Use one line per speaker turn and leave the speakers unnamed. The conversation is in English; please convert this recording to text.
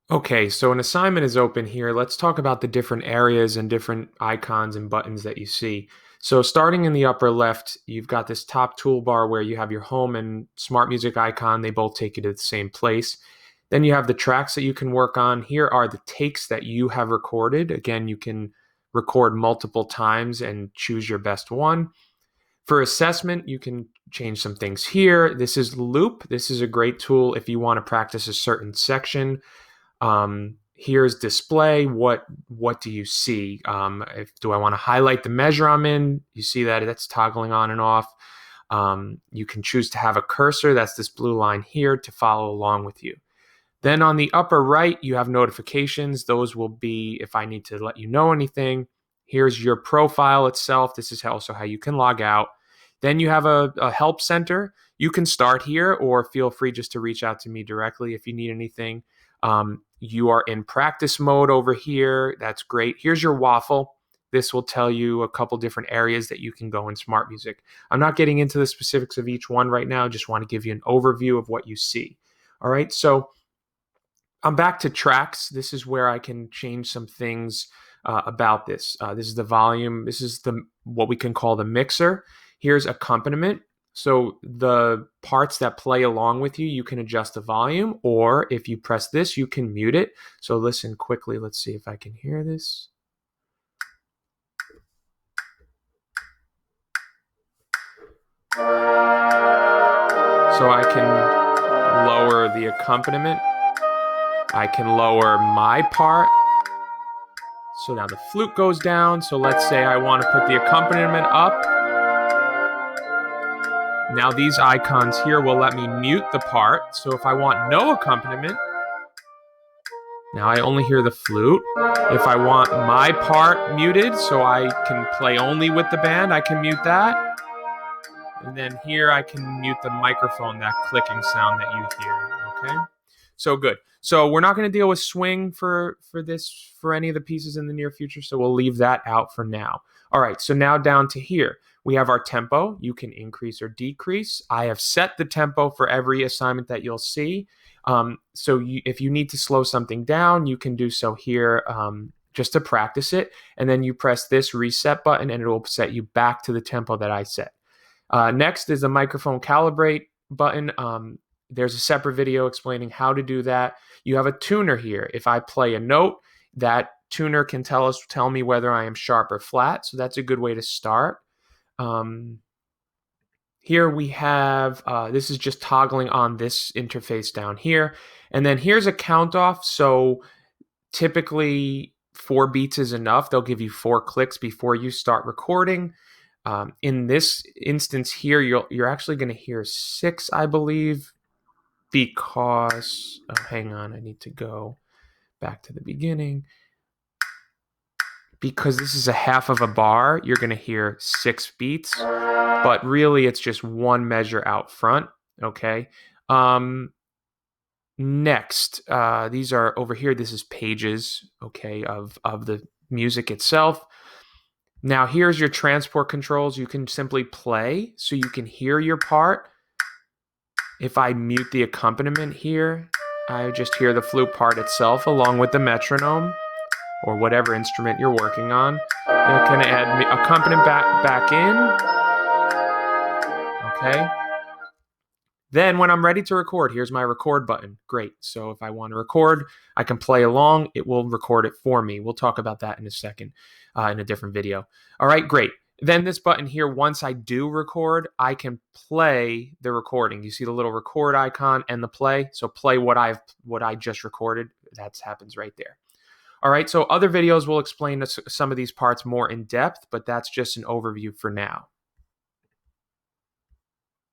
Okay, so an assignment is open here. Let's talk about the different areas and different icons and buttons that you see. So starting in the upper left, you've got this top toolbar where you have your home and SmartMusic icon. They both take you to the same place. Then you have the tracks that you can work on. Here are the takes that you have recorded. Again, you can record multiple times and choose your best one. For assessment, you can change some things here. This is Loop. This is a great tool if you want to practice a certain section. Here's display. What do you see? Do I want to highlight the measure I'm in? You see that that's toggling on and off. You can choose to have a cursor. That's this blue line here to follow along with you. Then on the upper right, you have notifications. Those will be if I need to let you know anything. Here's your profile itself. This is also how you can log out. Then you have a help center. You can start here or feel free just to reach out to me directly if you need anything. You are in practice mode over here. That's great. Here's your waffle. This will tell you a couple different areas that you can go in SmartMusic. I'm not getting into the specifics of each one right now. Just want to give you an overview of what you see. All right, so I'm back to tracks. This is where I can change some things about this. This is the volume. This is what we can call the mixer. Here's accompaniment. So the parts that play along with you, you can adjust the volume, or if you press this, you can mute it. So listen quickly. Let's see if I can hear this. So I can lower the accompaniment. I can lower my part. So now the flute goes down. So let's say I want to put the accompaniment up. Now these icons here will let me mute the part. So if I want no accompaniment, now I only hear the flute. If I want my part muted so I can play only with the band, I can mute that. And then here I can mute the microphone, that clicking sound that you hear, okay? So good. So we're not going to deal with swing for any of the pieces in the near future, so we'll leave that out for now. All right, so now down to here. We have our tempo. You can increase or decrease. I have set the tempo for every assignment that you'll see. If you need to slow something down, you can do so here just to practice it. And then you press this reset button and it will set you back to the tempo that I set. Next is the microphone calibrate button. There's a separate video explaining how to do that. You have a tuner here. If I play a note, that tuner can tell me whether I am sharp or flat. So that's a good way to start. Here we have, this is just toggling on this interface down here. And then here's a count off. So typically 4 beats is enough. They'll give you 4 clicks before you start recording. In this instance here, you're actually going to hear 6, I believe, because, hang on, I need to go back to the beginning. Because this is a half of a bar, you're going to hear 6 beats, but really it's just 1 measure out front, okay? Next, these are over here. This is pages, okay, of the music itself. Now here's your transport controls. You can simply play so you can hear your part. If I mute the accompaniment here, I just hear the flute part itself along with the metronome or whatever instrument you're working on. I can add accompaniment back in. Okay. Then when I'm ready to record, here's my record button. Great. So if I want to record, I can play along. It will record it for me. We'll talk about that in a second in a different video. All right, great. Then this button here, once I do record, I can play the recording. You see the little record icon and the play. So play what I just recorded. That happens right there. All right, so other videos will explain some of these parts more in depth, but that's just an overview for now.